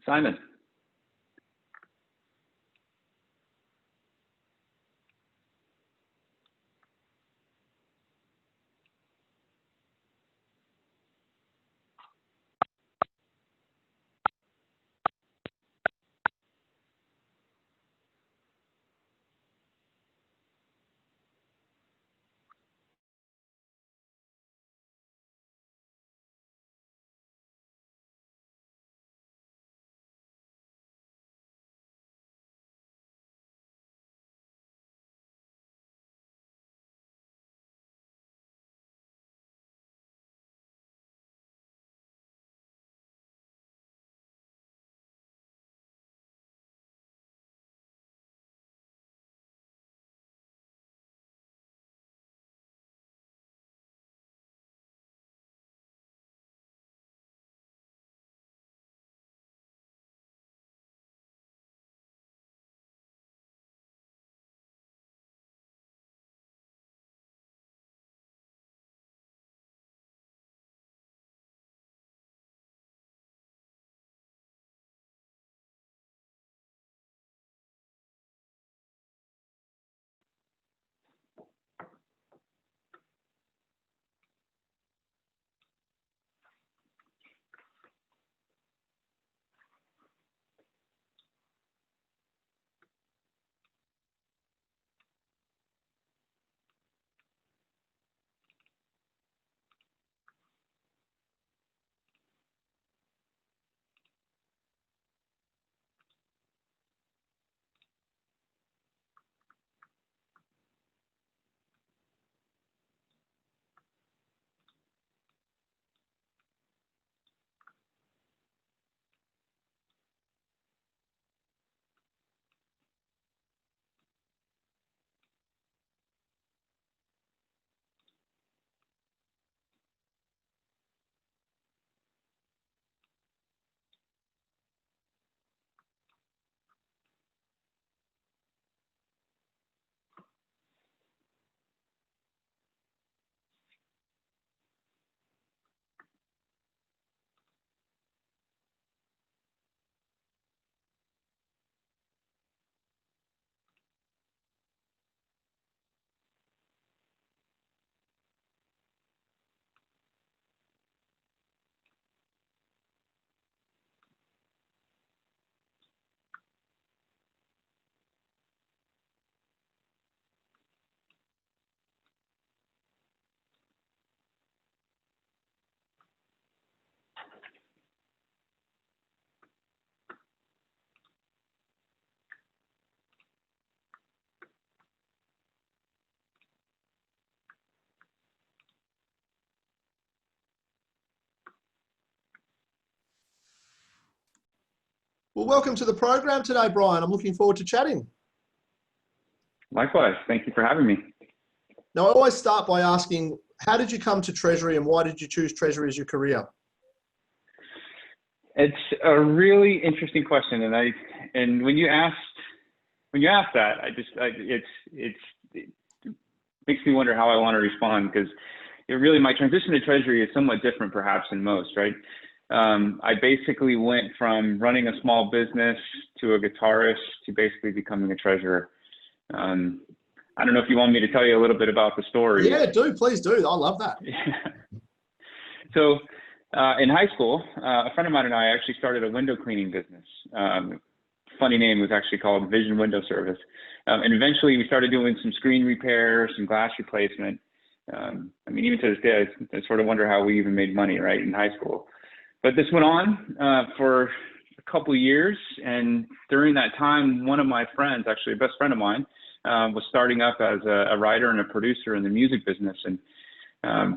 Simon. Well, welcome to the program today, Brian. I'm looking forward to chatting. Likewise. Thank you for having me. Now, I always start by asking, how did you come to Treasury and why did you choose Treasury as your career? It's a really interesting question, and when you ask that, it makes me wonder how I want to respond, because my transition to Treasury is somewhat different perhaps than most, right? I basically went from running a small business to a guitarist to basically becoming a treasurer. I don't know if you want me to tell you a little bit about the story. Yeah, please do. I love that. So in high school, a friend of mine and I actually started a window cleaning business. Funny name, was actually called Vision Window Service. And eventually we started doing some screen repair, some glass replacement. I mean, even to this day, I sort of wonder how we even made money, right, in high school. But this went on for a couple of years. And during that time, one of my friends, actually a best friend of mine, was starting up as a writer and a producer in the music business. And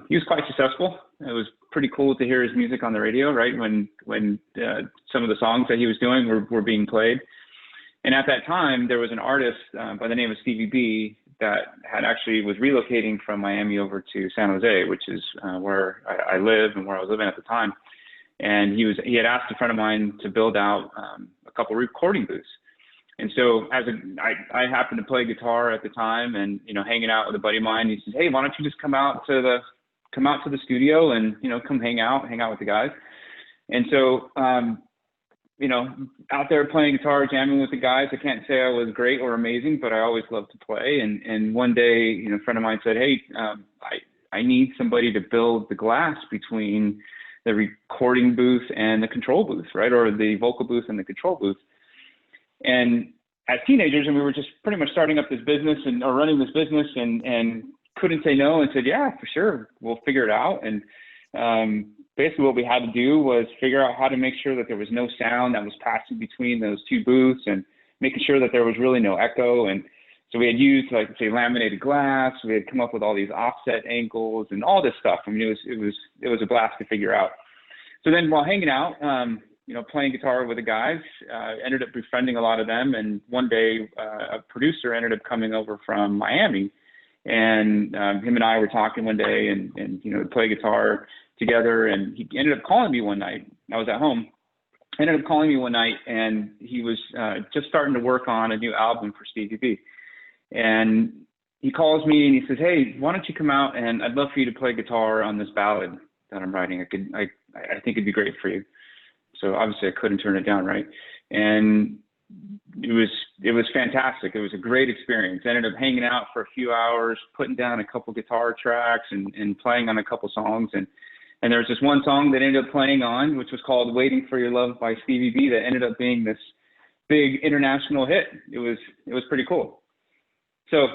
he was quite successful. It was pretty cool to hear his music on the radio, right, when some of the songs that he was doing were being played. And at that time, there was an artist by the name of Stevie B that was relocating from Miami over to San Jose, which is where I live and where I was living at the time. And he had asked a friend of mine to build out a couple recording booths. And so I happened to play guitar at the time, and hanging out with a buddy of mine, he says, "Hey, why don't you just come out to the studio and come hang out with the guys." And so out there playing guitar, jamming with the guys. I can't say I was great or amazing, but I always loved to play. And one day, a friend of mine said, hey, I need somebody to build the glass between the recording booth and the control booth, right? Or the vocal booth and the control booth. And as teenagers, and we were just pretty much starting up this business or running this business and couldn't say no, and said, yeah, for sure, we'll figure it out. And basically what we had to do was figure out how to make sure that there was no sound that was passing between those two booths and making sure that there was really no echo. And so we had used, like, say, laminated glass. We had come up with all these offset angles and all this stuff. I mean, it was a blast to figure out. So then while hanging out, playing guitar with the guys, ended up befriending a lot of them. And one day, a producer ended up coming over from Miami, and him and I were talking one day, and play guitar together. And he ended up calling me one night. I was at home. Ended up calling me one night, and he was just starting to work on a new album for Stevie B. And he calls me and he says, hey, why don't you come out, and I'd love for you to play guitar on this ballad that I'm writing. I think it'd be great for you. So obviously I couldn't turn it down, right? And it was fantastic. It was a great experience. I ended up hanging out for a few hours, putting down a couple guitar tracks and playing on a couple songs. And there was this one song that ended up playing on, which was called Waiting for Your Love by Stevie B, that ended up being this big international hit. It was pretty cool. So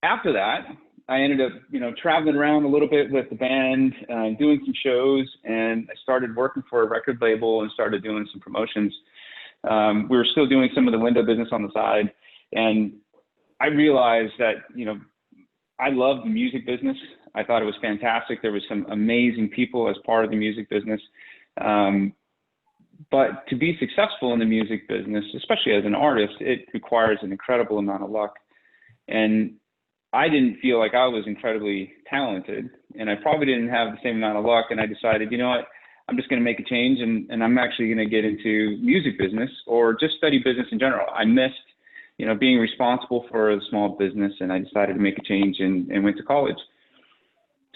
after that, I ended up, traveling around a little bit with the band, doing some shows, and I started working for a record label and started doing some promotions. We were still doing some of the window business on the side, and I realized that, I loved the music business. I thought it was fantastic. There was some amazing people as part of the music business. But to be successful in the music business, especially as an artist, it requires an incredible amount of luck. And I didn't feel like I was incredibly talented, and I probably didn't have the same amount of luck. And I decided, you know what, I'm just going to make a change, and I'm actually going to get into music business or just study business in general. I missed, being responsible for a small business, and I decided to make a change and went to college.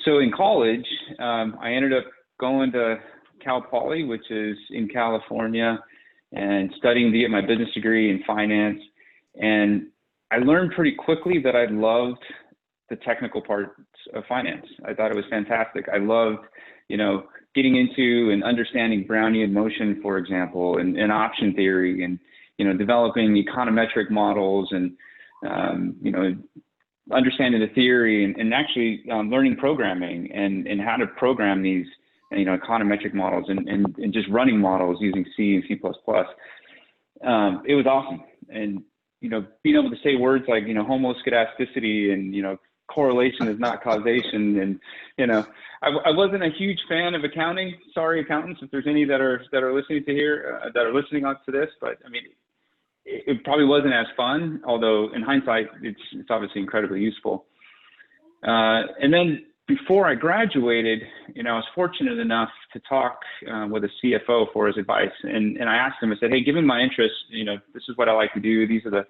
So in college, I ended up going to Cal Poly, which is in California, and studying to get my business degree in finance. And I learned pretty quickly that I loved the technical parts of finance. I thought it was fantastic. I loved, getting into and understanding Brownian motion, for example, and option theory, and, developing econometric models, and, understanding the theory, and actually learning programming and how to program these, econometric models and just running models using C and C++. It was awesome. And, being able to say words like, homoscedasticity and, correlation is not causation. And, I wasn't a huge fan of accounting. Sorry, accountants, if there's any that are listening to here, that are listening on to this, but I mean, it probably wasn't as fun, although in hindsight, it's obviously incredibly useful. And then before I graduated, I was fortunate enough to talk with a CFO for his advice. And I asked him, I said, hey, given my interest, this is what I like to do. These are the,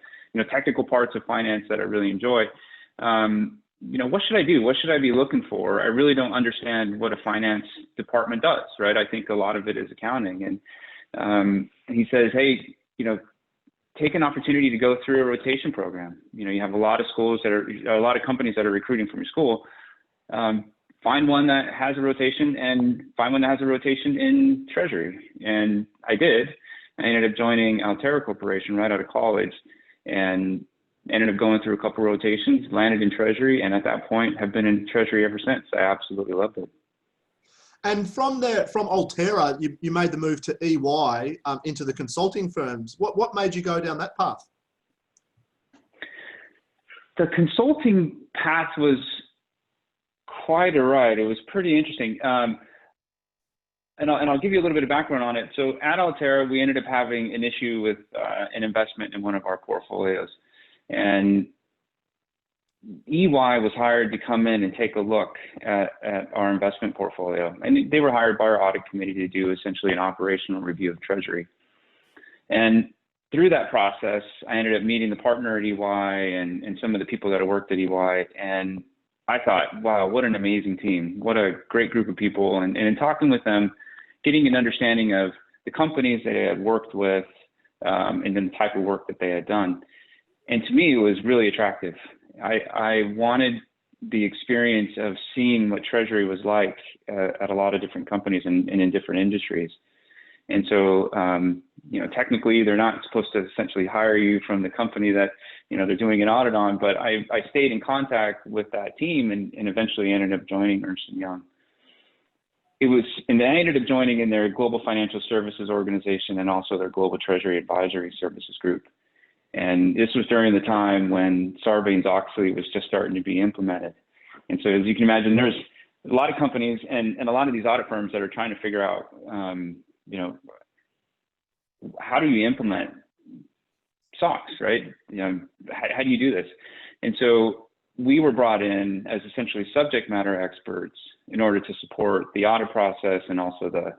technical parts of finance that I really enjoy. What should I do? What should I be looking for? I really don't understand what a finance department does, right? I think a lot of it is accounting. And he says, hey, take an opportunity to go through a rotation program. You have a lot of a lot of companies that are recruiting from your school. Find one that has a rotation, and find one that has a rotation in Treasury. And I did. I ended up joining Altera Corporation right out of college, and ended up going through a couple rotations, landed in Treasury, and at that point have been in Treasury ever since. I absolutely loved it. And from Altera, you made the move to EY into the consulting firms. What made you go down that path? The consulting path was quite a ride. It was pretty interesting. And I'll give you a little bit of background on it. So at Altera, we ended up having an issue with an investment in one of our portfolios. And EY was hired to come in and take a look at our investment portfolio. And they were hired by our audit committee to do essentially an operational review of Treasury. And through that process, I ended up meeting the partner at EY and some of the people that had worked at EY. And I thought, wow, what an amazing team. What a great group of people. And in talking with them, getting an understanding of the companies that I had worked with, and then the type of work that they had done. And to me, it was really attractive. I wanted the experience of seeing what Treasury was like at a lot of different companies and in different industries. And so, technically, they're not supposed to essentially hire you from the company that, they're doing an audit on, but I stayed in contact with that team and eventually ended up joining Ernst & Young. And I ended up joining in their Global Financial Services organization and also their Global Treasury Advisory Services group. And this was during the time when Sarbanes-Oxley was just starting to be implemented. And so as you can imagine, there's a lot of companies and a lot of these audit firms that are trying to figure out, how do you implement SOX, right? How do you do this? And so we were brought in as essentially subject matter experts in order to support the audit process and also the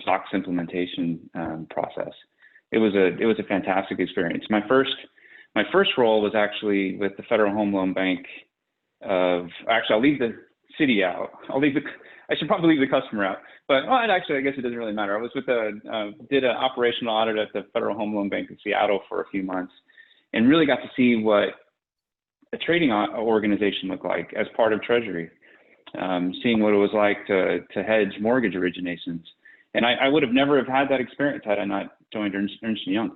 SOX implementation process. It was a fantastic experience. My first role was actually with the Federal Home Loan Bank I'll leave the city out. I should probably leave the customer out, but actually, I guess it doesn't really matter. I was did an operational audit at the Federal Home Loan Bank in Seattle for a few months and really got to see what a trading organization looked like as part of Treasury, seeing what it was like to hedge mortgage originations. And I would have never have had that experience had I not joined Ernst & Young.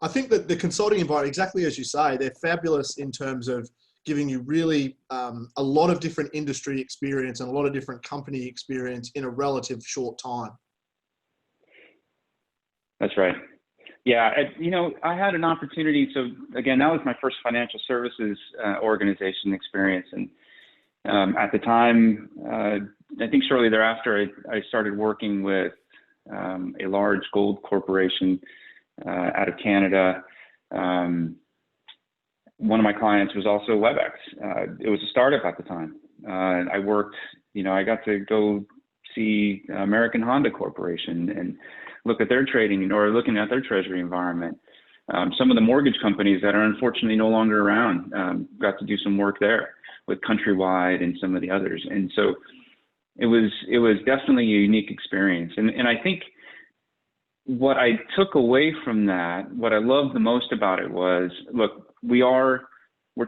I think that the consulting environment, exactly as you say, they're fabulous in terms of giving you really a lot of different industry experience and a lot of different company experience in a relative short time. That's right. Yeah, I had an opportunity. So again, that was my first financial services organization experience. And at the time, I think shortly thereafter, I started working with a large gold corporation out of Canada. One of my clients was also WebEx. It was a startup at the time. I worked, I got to go see American Honda Corporation and look at their trading or looking at their treasury environment. Some of the mortgage companies that are unfortunately no longer around, got to do some work there with Countrywide and some of the others. And so it was definitely a unique experience. And I think what I took away from that, what I loved the most about it was, look, we're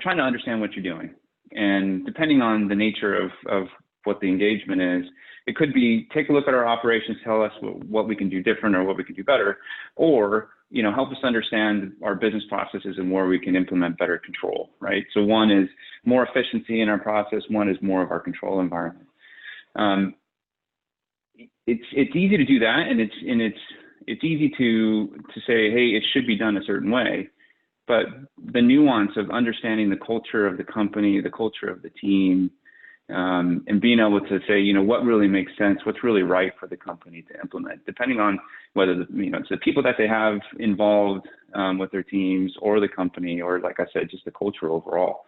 trying to understand what you're doing. And depending on the nature of what the engagement is, it could be take a look at our operations, tell us what we can do different or what we can do better, or help us understand our business processes and where we can implement better control, right? So one is more efficiency in our process, one is more of our control environment. It's easy to do that, and it's easy to say, hey, it should be done a certain way. But the nuance of understanding the culture of the company, the culture of the team, and being able to say, what really makes sense, what's really right for the company to implement, depending on whether it's the people that they have involved with their teams or the company, or like I said, just the culture overall.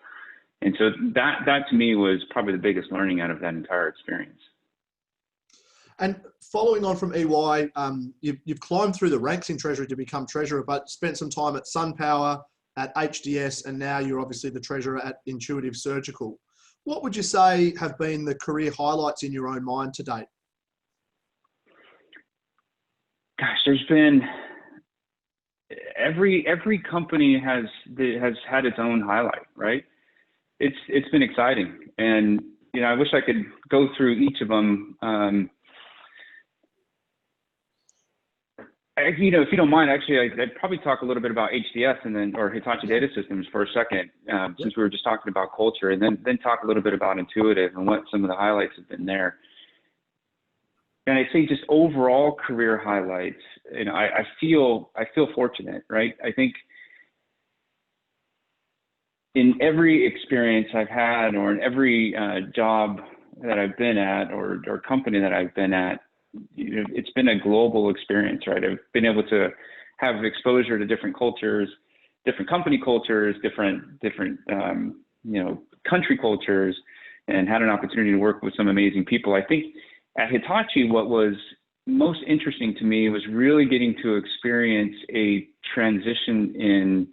And so that to me was probably the biggest learning out of that entire experience. And following on from EY, you've climbed through the ranks in Treasury to become treasurer, but spent some time at SunPower, at HDS, and now you're obviously the treasurer at Intuitive Surgical. What would you say have been the career highlights in your own mind to date? Gosh, there's been every company has had its own highlight, right? It's been exciting, and I wish I could go through each of them. If you don't mind, actually, I'd probably talk a little bit about HDS or Hitachi Data Systems for a second, since we were just talking about culture, and then talk a little bit about Intuitive and what some of the highlights have been there. And I say just overall career highlights, I feel fortunate, right? I think in every experience I've had, or in every job that I've been at, or company that I've been at, it's been a global experience, right? I've been able to have exposure to different cultures, different company cultures, different country cultures, and had an opportunity to work with some amazing people. I think at Hitachi, what was most interesting to me was really getting to experience a transition in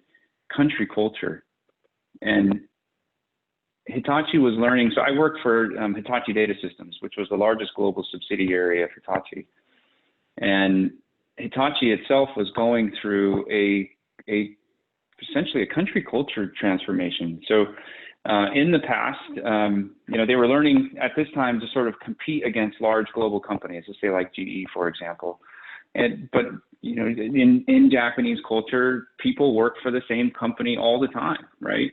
country culture. And Hitachi was learning, so I worked for Hitachi Data Systems, which was the largest global subsidiary of Hitachi. And Hitachi itself was going through essentially a country culture transformation. So in the past, they were learning at this time to sort of compete against large global companies, let's say like GE, for example. But in Japanese culture, people work for the same company all the time, right?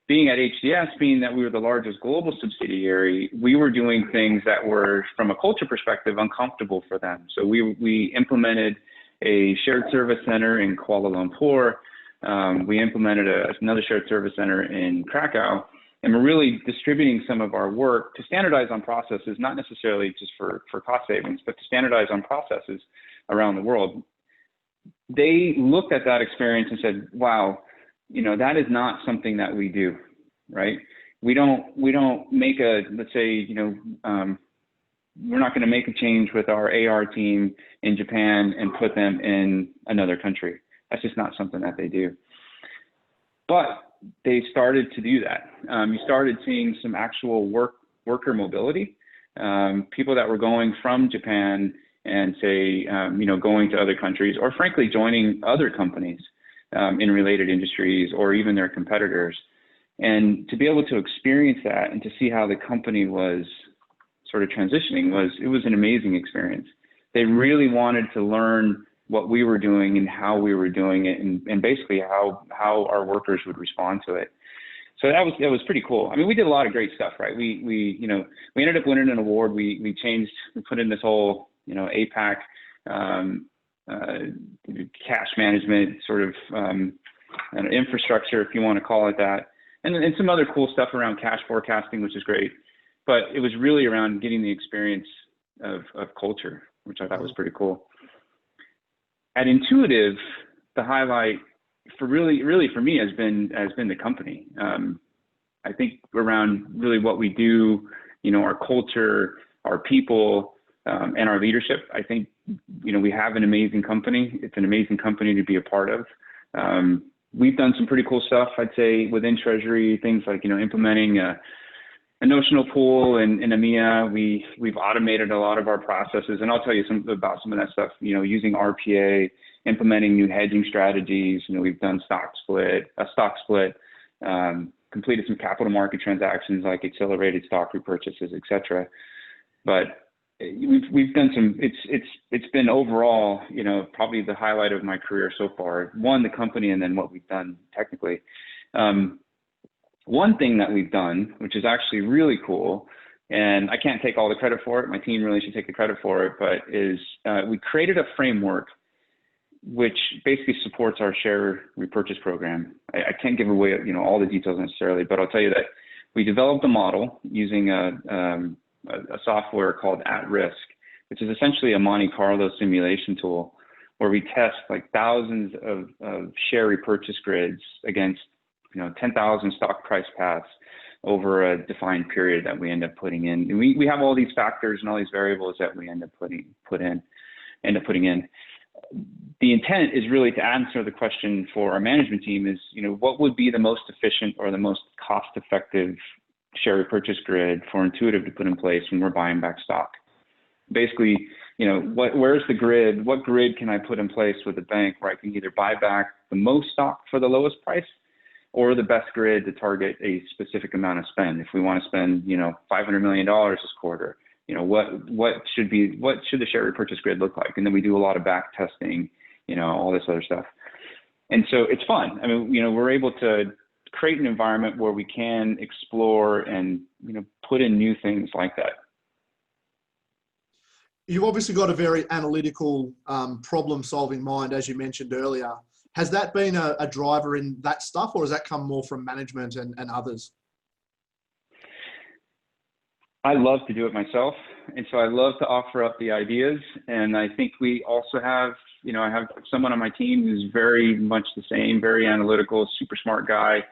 Being at HDS, being that we were the largest global subsidiary, we were doing things that were, from a culture perspective, uncomfortable for them. So we implemented a shared service center in Kuala Lumpur. We implemented another shared service center in Krakow, and we're really distributing some of our work to standardize on processes, not necessarily just for cost savings, but to standardize on processes around the world. They looked at that experience and said, wow, that is not something that we do, right? We don't make let's say, we're not going to make a change with our AR team in Japan and put them in another country. That's just not something that they do. But they started to do that. You started seeing some actual worker mobility, people that were going from Japan and say, going to other countries, or frankly, joining other companies in related industries or even their competitors. And to be able to experience that and to see how the company was sort of transitioning it was an amazing experience. They really wanted to learn what we were doing and how we were doing it, and basically how our workers would respond to it. So that was pretty cool. I mean, we did a lot of great stuff, right? We ended up winning an award. We put in this whole, APAC cash management sort of infrastructure, if you want to call it that, and some other cool stuff around cash forecasting, which is great. But it was really around getting the experience of culture, which I thought was pretty cool. At Intuitive, the highlight for really for me has been the company. I think around really what we do, our culture, our people, and our leadership. I think we have an amazing company. It's an amazing company to be a part of. We've done some pretty cool stuff, I'd say, within Treasury, things like implementing a notional pool in EMEA. We've automated a lot of our processes, and I'll tell you about some of that stuff. Using RPA, implementing new hedging strategies. We've done a stock split, completed some capital market transactions like accelerated stock repurchases, etc. But we've done some. It's been overall, probably the highlight of my career so far. One, the company, and then what we've done technically. One thing that we've done, which is actually really cool, and I can't take all the credit for it, my team really should take the credit for it, but is we created a framework which basically supports our share repurchase program. I can't give away all the details necessarily, but I'll tell you that we developed a model using a software called At-Risk, which is essentially a Monte Carlo simulation tool where we test like thousands of share repurchase grids against 10,000 stock price paths over a defined period that we end up putting in. And we have all these factors and all these variables that we end up putting in. The intent is really to answer the question for our management team is, what would be the most efficient or the most cost-effective share repurchase grid for Intuitive to put in place when we're buying back stock? Basically, where's the grid? What grid can I put in place with the bank where I can either buy back the most stock for the lowest price, or the best grid to target a specific amount of spend? If we want to spend, $500 million this quarter, what should the share repurchase grid look like? And then we do a lot of back testing, all this other stuff. And so it's fun. I mean, we're able to create an environment where we can explore and, put in new things like that. You've obviously got a very analytical, problem-solving mind, as you mentioned earlier. Has that been a driver in that stuff, or has that come more from management and others? I love to do it myself. And so I love to offer up the ideas. And I think we also have, I have someone on my team who's very much the same, very analytical, super smart guy.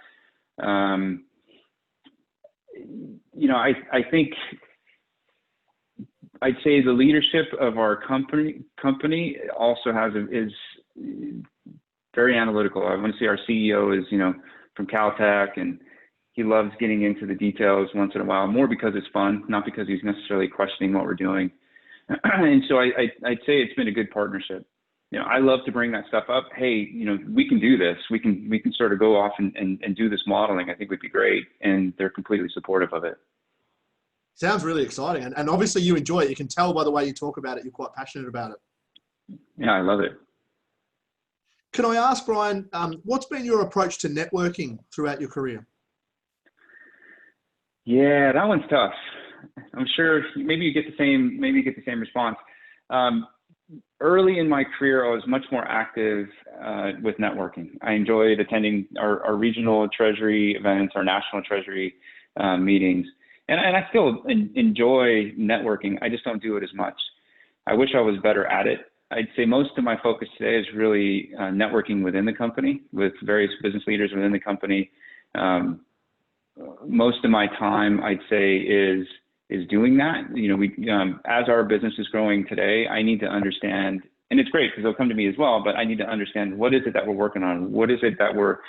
I think I'd say the leadership of our company also is very analytical. I want to say our CEO is, from Caltech, and he loves getting into the details once in a while, more because it's fun, not because he's necessarily questioning what we're doing. And so I'd say it's been a good partnership. I love to bring that stuff up. Hey, we can do this. We can sort of go off and do this modeling. I think would be great. And they're completely supportive of it. Sounds really exciting. And obviously you enjoy it. You can tell by the way you talk about it, you're quite passionate about it. Yeah, I love it. Can I ask, Brian, what's been your approach to networking throughout your career? Yeah, that one's tough. I'm sure maybe you get the same response. Early in my career, I was much more active with networking. I enjoyed attending our regional treasury events, our national treasury meetings, and I still enjoy networking. I just don't do it as much. I wish I was better at it. I'd say most of my focus today is really networking within the company with various business leaders within the company. Most of my time, I'd say, is doing that. As our business is growing today, I need to understand, and it's great because they'll come to me as well, but I need to understand what is it that we're working on? What is it that we're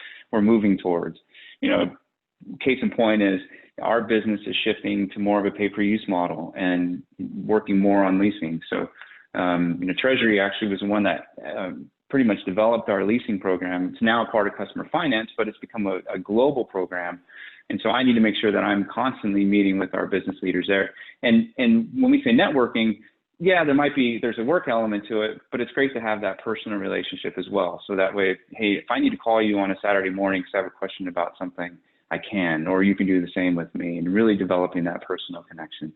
moving towards? Case in point is our business is shifting to more of a pay-per-use model and working more on leasing. So, Treasury actually was the one that pretty much developed our leasing program. It's now a part of customer finance, but it's become a global program. And so I need to make sure that I'm constantly meeting with our business leaders there. And when we say networking, yeah, there's a work element to it, but it's great to have that personal relationship as well. So that way, hey, if I need to call you on a Saturday morning because I have a question about something, I can, or you can do the same with me, and really developing that personal connection.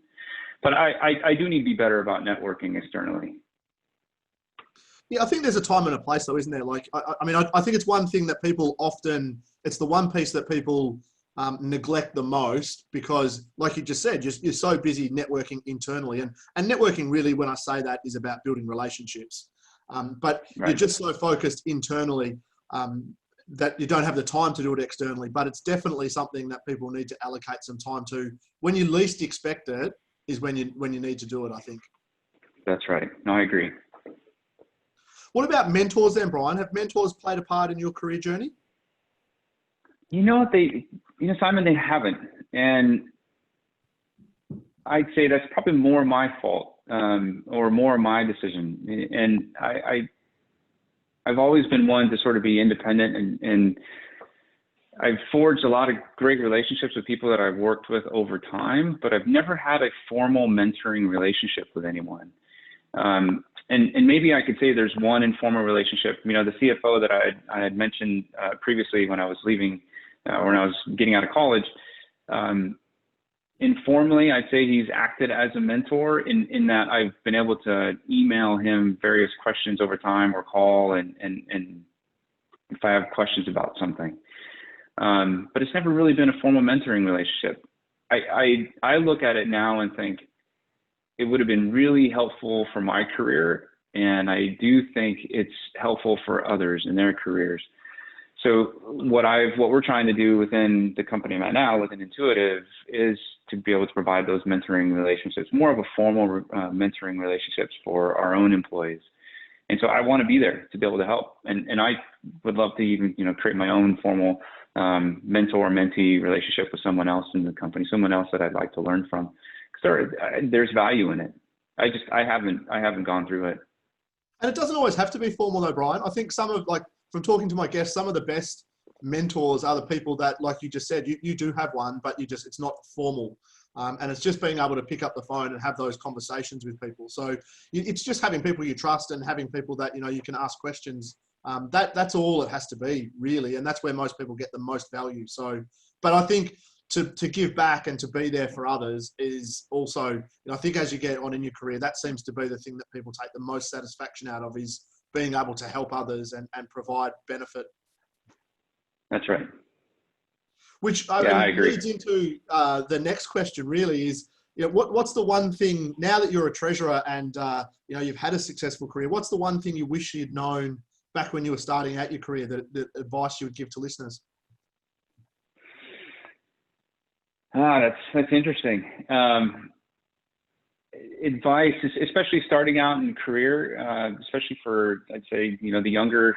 But I do need to be better about networking externally. Yeah, I think there's a time and a place though, isn't there? Like, I think it's one thing that people often, it's the one piece that people neglect the most because, like you just said, you're so busy networking internally. And networking really, when I say that, is about building relationships. But right. You're just so focused internally that you don't have the time to do it externally. But it's definitely something that people need to allocate some time to. When you least expect it is when you need to do it, I think. That's right. No, I agree. What about mentors then, Brian? Have mentors played a part in your career journey? Simon, they haven't. And I'd say that's probably more my fault or more my decision. And I've always been one to sort of be independent, and I've forged a lot of great relationships with people that I've worked with over time, but I've never had a formal mentoring relationship with anyone. And maybe I could say there's one informal relationship. The CFO that I had mentioned previously when I was leaving, when I was getting out of college, informally, I'd say he's acted as a mentor in that I've been able to email him various questions over time or call and if I have questions about something. But it's never really been a formal mentoring relationship. I look at it now and think, it would have been really helpful for my career, and I do think it's helpful for others in their careers. So what we're trying to do within the company I'm at now, within Intuitive, is to be able to provide those mentoring relationships, more of a formal mentoring relationships for our own employees. And so I want to be there to be able to help, and I would love to even create my own formal mentor-mentee relationship with someone else in the company, someone else that I'd like to learn from. There's value in it. I haven't gone through it. And it doesn't always have to be formal though, Brian. I think from talking to my guests, some of the best mentors are the people that, like you just said, you do have one, but it's not formal. And it's just being able to pick up the phone and have those conversations with people. So it's just having people you trust and having people that, you can ask questions. That's all it has to be, really. And that's where most people get the most value. So, but I think to give back and to be there for others is also, I think as you get on in your career, that seems to be the thing that people take the most satisfaction out of, is being able to help others and provide benefit. That's right. Which I agree. Leads into the next question really is, what's the one thing, now that you're a treasurer and you've had a successful career, what's the one thing you wish you'd known back when you were starting out your career, that advice you would give to listeners? That's interesting. Advice, especially starting out in career, especially for, I'd say, the younger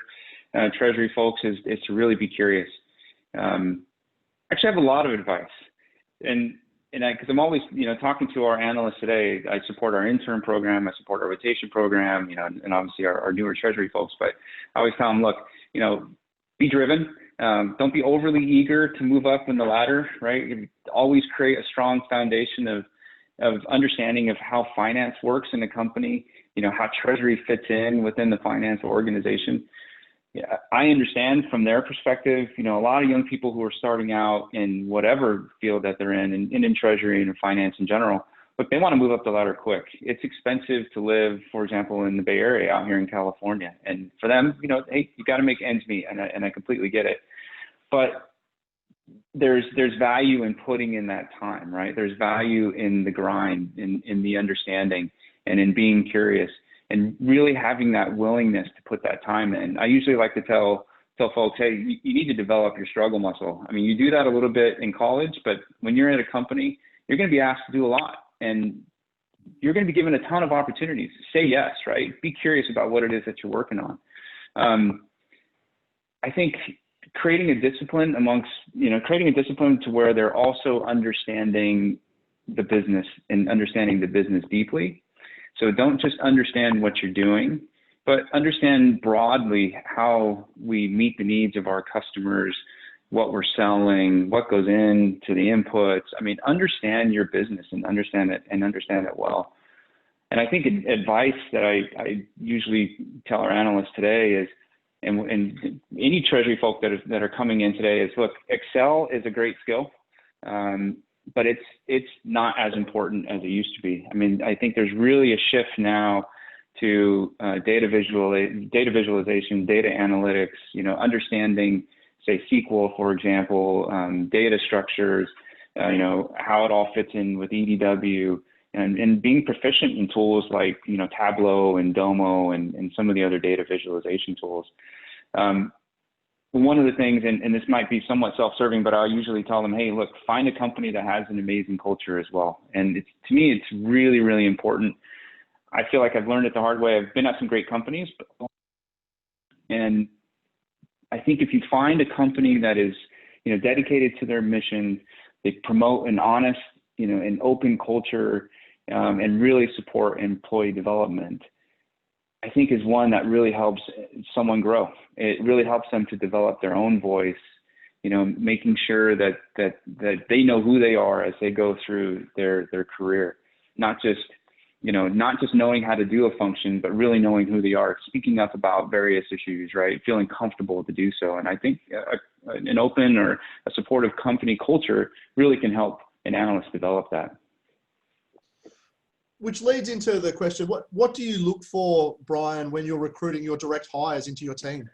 treasury folks, is to really be curious. Actually, I have a lot of advice, and because I'm always, talking to our analysts today. I support our intern program, I support our rotation program, and obviously our newer treasury folks. But I always tell them, look, be driven. Don't be overly eager to move up in the ladder, right? You always create a strong foundation of understanding of how finance works in a company, how treasury fits in within the finance organization. Yeah, I understand from their perspective, a lot of young people who are starting out in whatever field that they're in, and in treasury and in finance in general, but they want to move up the ladder quick. It's expensive to live, for example, in the Bay Area out here in California. And for them, hey, you got to make ends meet, and I completely get it. But there's value in putting in that time, right? There's value in the grind, in the understanding, and in being curious, and really having that willingness to put that time in. I usually like to tell folks, hey, you need to develop your struggle muscle. I mean, you do that a little bit in college, but when you're at a company, you're going to be asked to do a lot, and you're going to be given a ton of opportunities. Say yes, right? Be curious about what it is that you're working on. I think creating a discipline to where they're also understanding the business and understanding the business deeply. So don't just understand what you're doing, but understand broadly how we meet the needs of our customers, what we're selling, what goes into the inputs. I mean, understand your business and understand it well. And I think advice that I usually tell our analysts today is, and any treasury folk that are coming in today is, look, Excel is a great skill, but it's not as important as it used to be. I mean, I think there's really a shift now to data visualization, data analytics, understanding, say, SQL, for example, data structures, how it all fits in with EDW, and being proficient in tools like, Tableau and Domo and some of the other data visualization tools. One of the things, and this might be somewhat self-serving, but I usually tell them, hey, look, find a company that has an amazing culture as well. And to me, it's really, really important. I feel like I've learned it the hard way. I've been at some great companies, and I think if you find a company that is, dedicated to their mission, they promote an honest, an open culture, and really support employee development, I think is one that really helps someone grow. It really helps them to develop their own voice, making sure that they know who they are as they go through their career, not just knowing how to do a function, but really knowing who they are, speaking up about various issues, right? Feeling comfortable to do so. And I think an open or a supportive company culture really can help an analyst develop that. Which leads into the question, what do you look for, Brian, when you're recruiting your direct hires into your team?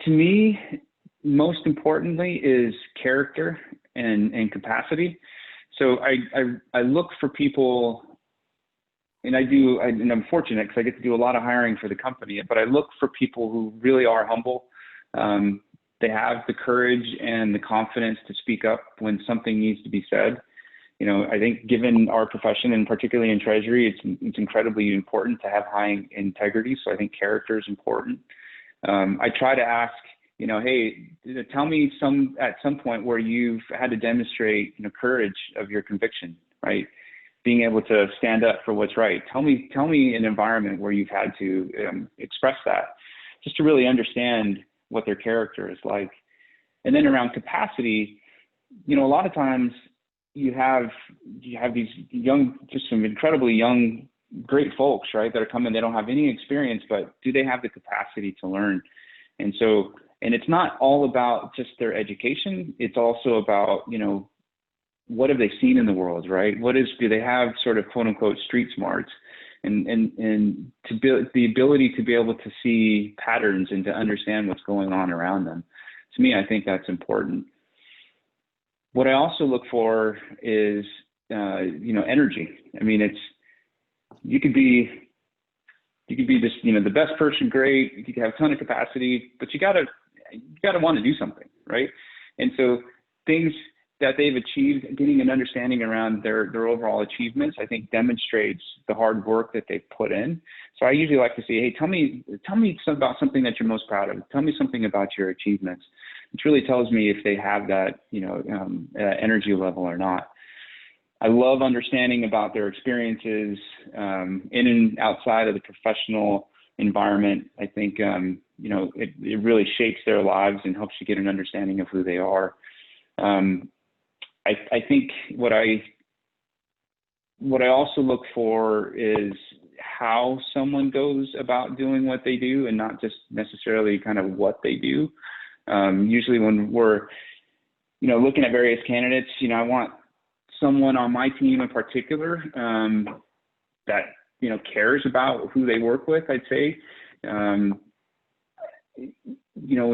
To me, most importantly is character and capacity. So I look for people, and I'm fortunate because I get to do a lot of hiring for the company, but I look for people who really are humble. They have the courage and the confidence to speak up when something needs to be said. I think given our profession, and particularly in treasury, it's incredibly important to have high integrity. So I think character is important. I try to ask, hey, tell me at some point where you've had to demonstrate, courage of your conviction, right? Being able to stand up for what's right. Tell me an environment where you've had to express that, just to really understand what their character is like. And then around capacity, a lot of times you have these young, just some incredibly young, great folks, right, that are coming. They don't have any experience, but do they have the capacity to learn? And it's not all about just their education. It's also about, what have they seen in the world, right? Do they have sort of quote unquote street smarts, and to build the ability to be able to see patterns and to understand what's going on around them. To me, I think that's important. What I also look for is, energy. I mean, you could be this, the best person, great. You could have a ton of capacity, but you gotta want to do something, right? And so things that they've achieved, getting an understanding around their overall achievements, I think demonstrates the hard work that they've put in. So I usually like to say, hey, tell me about something that you're most proud of. Tell me something about your achievements. which really tells me if they have that, energy level or not. I love understanding about their experiences in and outside of the professional environment. I think, it really shapes their lives and helps you get an understanding of who they are. I think what I also look for is how someone goes about doing what they do, and not just necessarily kind of what they do. Usually when we're, looking at various candidates, I want someone on my team in particular that, cares about who they work with, I'd say. When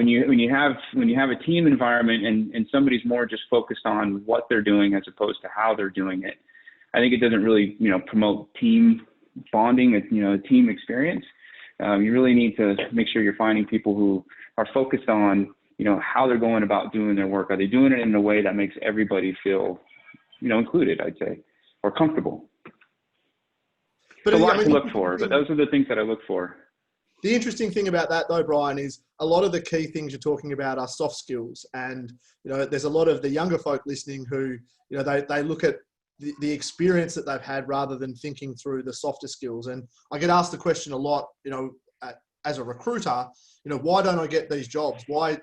you have a team environment and somebody's more just focused on what they're doing as opposed to how they're doing it, I think it doesn't really, promote team bonding, team experience. You really need to make sure you're finding people who are focused on, how they're going about doing their work. Are they doing it in a way that makes everybody feel, included, I'd say, or comfortable? But a lot to look for, but those are the things that I look for. The interesting thing about that though, Brian, is a lot of the key things you're talking about are soft skills. And, there's a lot of the younger folk listening who, they look at the experience that they've had rather than thinking through the softer skills. And I get asked the question a lot, as a recruiter, why don't I get these jobs? Why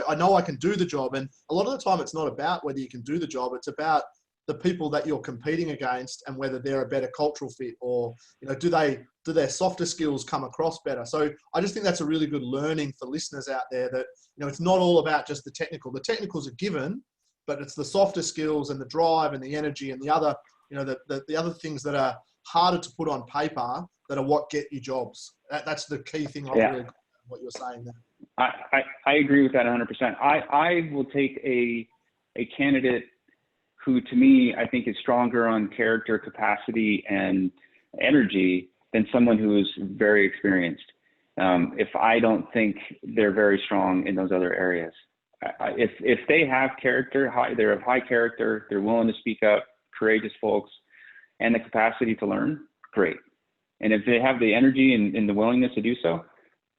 I know I can do the job. And a lot of the time it's not about whether you can do the job. It's about the people that you're competing against and whether they're a better cultural fit, or, do their softer skills come across better? So I just think that's a really good learning for listeners out there, that, it's not all about just the technical. The technicals are given, but it's the softer skills and the drive and the energy and the other, the other things that are harder to put on paper that are what get you jobs. That's the key thing. I really what you're saying there. I agree with that 100%. I will take a candidate who, to me, I think is stronger on character, capacity, and energy than someone who is very experienced. If I don't think they're very strong in those other areas. If they have character, they're of high character, they're willing to speak up, courageous folks, and the capacity to learn, great. And if they have the energy and the willingness to do so,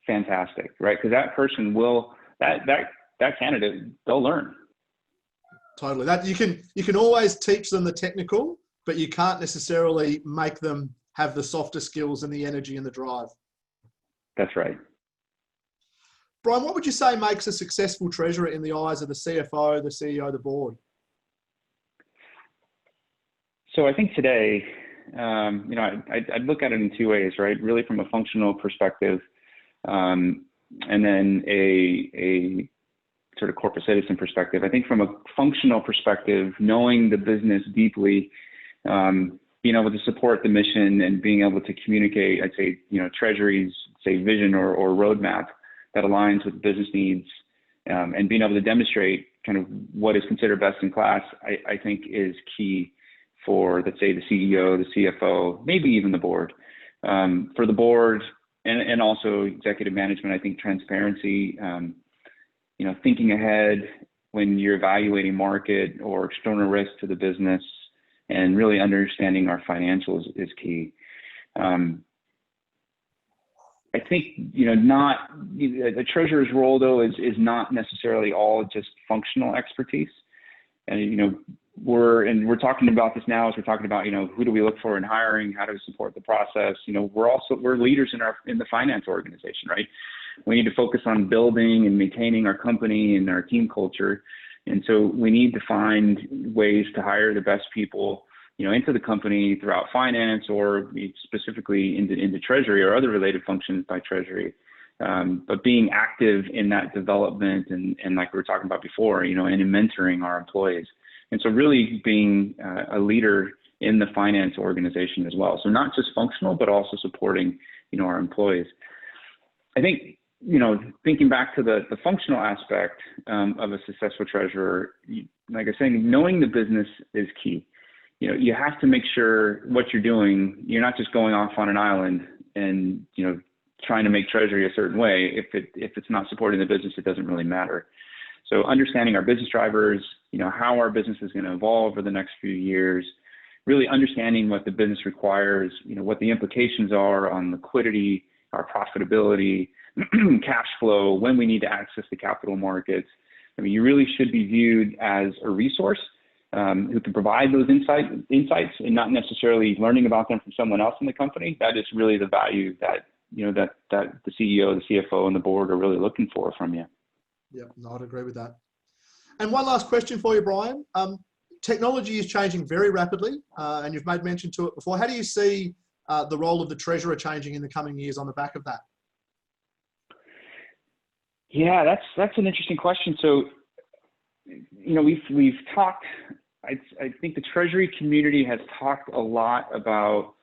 fantastic, right? Because that person will, that candidate, they'll learn. Totally. That you can always teach them the technical, but you can't necessarily make them have the softer skills and the energy and the drive. That's right. Brian, what would you say makes a successful treasurer in the eyes of the CFO, the CEO, the board? So I think today, I'd look at it in two ways, right? Really from a functional perspective, and then a sort of corporate citizen perspective. I think from a functional perspective, knowing the business deeply, being able to support the mission and being able to communicate, I'd say, Treasury's, say, vision or roadmap that aligns with business needs, and being able to demonstrate kind of what is considered best in class, I think is key for, let's say, the CEO, the CFO, maybe even the board. For the board and also executive management, I think transparency, thinking ahead when you're evaluating market or external risk to the business, and really understanding our financials is key. I think, a treasurer's role though is not necessarily all just functional expertise. And, we're talking about this now as we're talking about, who do we look for in hiring, how do we support the process? We're leaders in the finance organization, right? We need to focus on building and maintaining our company and our team culture. And so we need to find ways to hire the best people, into the company throughout finance, or specifically into Treasury or other related functions by Treasury. But being active in that development and like we were talking about before, and in mentoring our employees. And so really being a leader in the finance organization as well. So not just functional, but also supporting, our employees. I think, thinking back to the functional aspect of a successful treasurer, like I was saying, knowing the business is key. You have to make sure what you're doing, you're not just going off on an island and, trying to make Treasury a certain way. If it's not supporting the business, it doesn't really matter. So understanding our business drivers, how our business is going to evolve over the next few years, really understanding what the business requires, what the implications are on liquidity, our profitability, cash flow, when we need to access the capital markets, I mean, you really should be viewed as a resource who can provide those insights and not necessarily learning about them from someone else in the company. That is really the value that, that the CEO, the CFO, and the board are really looking for from you. Yeah, no, I'd agree with that. And one last question for you, Brian. Technology is changing very rapidly, and you've made mention to it before. How do you see the role of the treasurer changing in the coming years on the back of that? Yeah, that's an interesting question. So, we've talked. I think the Treasury community has talked a lot about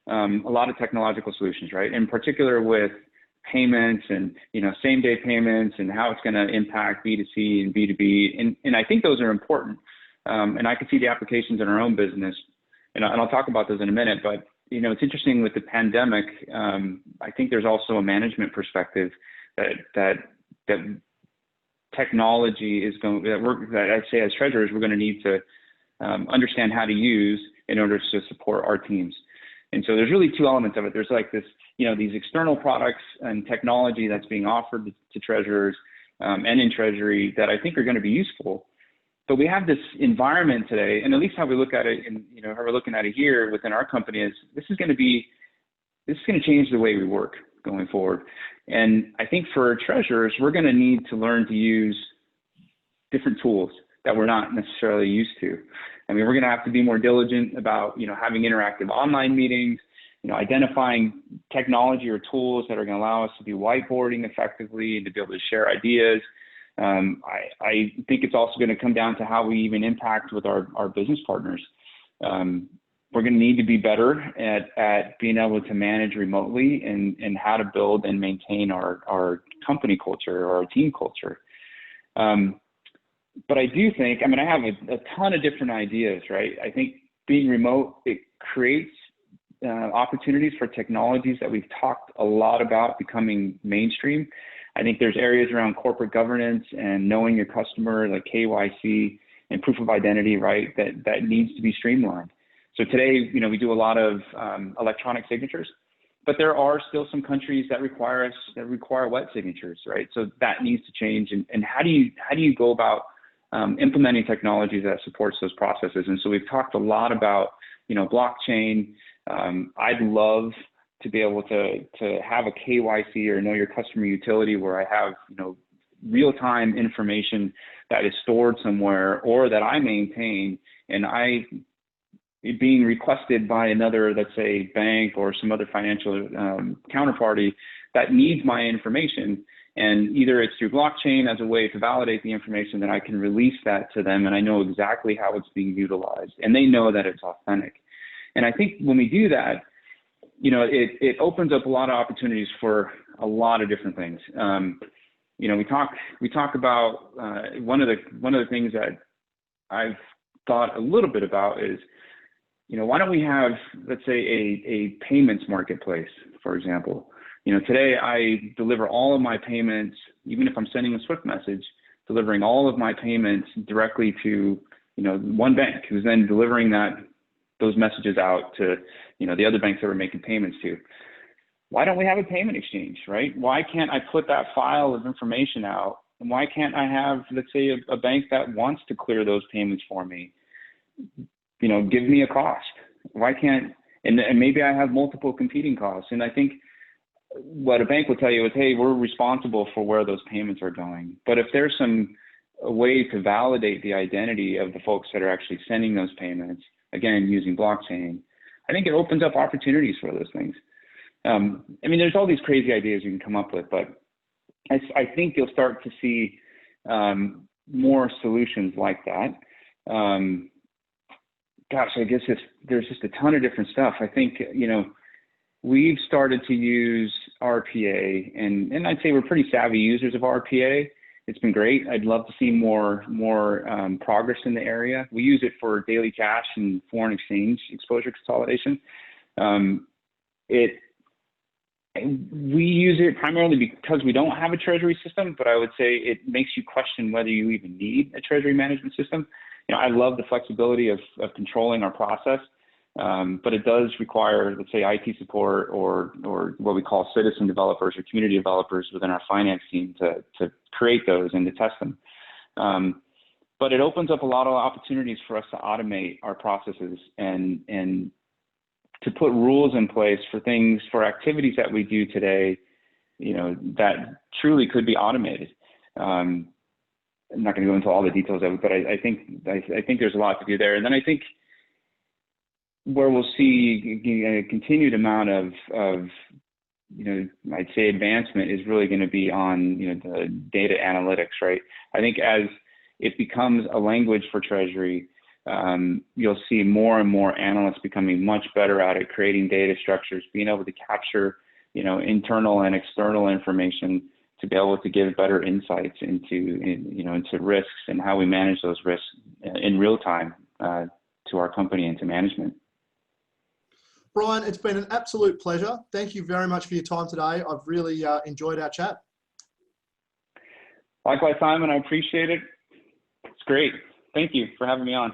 a lot of technological solutions, right? In particular with payments and same-day payments and how it's going to impact B2C and B2B, and I think those are important. And I can see the applications in our own business, and I'll talk about those in a minute. But it's interesting with the pandemic. I think there's also a management perspective that technology is going that I'd say as treasurers we're going to need to understand how to use in order to support our teams. And so there's really two elements of it. There's like this, these external products and technology that's being offered to treasurers and in Treasury that I think are going to be useful. But we have this environment today, and at least how we look at it, and how we're looking at it here within our company is this is going to change the way we work going forward. And I think for treasurers, we're going to need to learn to use different tools that we're not necessarily used to. I mean, we're going to have to be more diligent about, having interactive online meetings, identifying technology or tools that are going to allow us to do whiteboarding effectively and to be able to share ideas. I think it's also going to come down to how we even impact with our business partners. We're going to need to be better at being able to manage remotely and how to build and maintain our company culture or our team culture. But I do think, I have a ton of different ideas, right? I think being remote, it creates opportunities for technologies that we've talked a lot about becoming mainstream. I think there's areas around corporate governance and knowing your customer, like KYC and proof of identity, right, that needs to be streamlined. So today, we do a lot of electronic signatures, but there are still some countries that require wet signatures, right? So that needs to change. And how do you go about implementing technologies that supports those processes? And so we've talked a lot about, blockchain. I'd love to be able to have a KYC or know your customer utility where I have, real-time information that is stored somewhere or that I maintain, and it being requested by another, let's say, bank or some other financial counterparty that needs my information. And either it's through blockchain as a way to validate the information, that I can release that to them and I know exactly how it's being utilized and they know that it's authentic. And I think when we do that, it opens up a lot of opportunities for a lot of different things. We talk about one of the things that I've thought a little bit about is, why don't we have, let's say, a payments marketplace, for example. Today I deliver all of my payments, even if I'm sending a Swift message, delivering all of my payments directly to, one bank who's then delivering those messages out to, the other banks that we're making payments to. Why don't we have a payment exchange, right? Why can't I put that file of information out? And why can't I have, let's say, a bank that wants to clear those payments for me, give me a cost? Why can't, and maybe I have multiple competing costs. And I think what a bank will tell you is, hey, we're responsible for where those payments are going. But if there's a way to validate the identity of the folks that are actually sending those payments, again, using blockchain, I think it opens up opportunities for those things. There's all these crazy ideas you can come up with, but I think you'll start to see more solutions like that. I guess there's just a ton of different stuff. I think, we've started to use RPA, and I'd say we're pretty savvy users of RPA. It's been great. I'd love to see more progress in the area. We use it for daily cash and foreign exchange exposure consolidation. We use it primarily because we don't have a treasury system, but I would say it makes you question whether you even need a treasury management system. I love the flexibility of controlling our process, but it does require, let's say, IT support or what we call citizen developers or community developers within our finance team to create those and to test them. But it opens up a lot of opportunities for us to automate our processes and to put rules in place for activities that we do today, that truly could be automated. I'm not going to go into all the details of it, but I think there's a lot to do there. And then I think where we'll see a continued amount of I'd say advancement is really going to be on the data analytics, right? I think as it becomes a language for Treasury, you'll see more and more analysts becoming much better at it, creating data structures, being able to capture, internal and external information to be able to give better insights into risks and how we manage those risks in real time to our company and to management. Brian, it's been an absolute pleasure. Thank you very much for your time today. I've really enjoyed our chat. Likewise, Simon, I appreciate it. It's great. Thank you for having me on.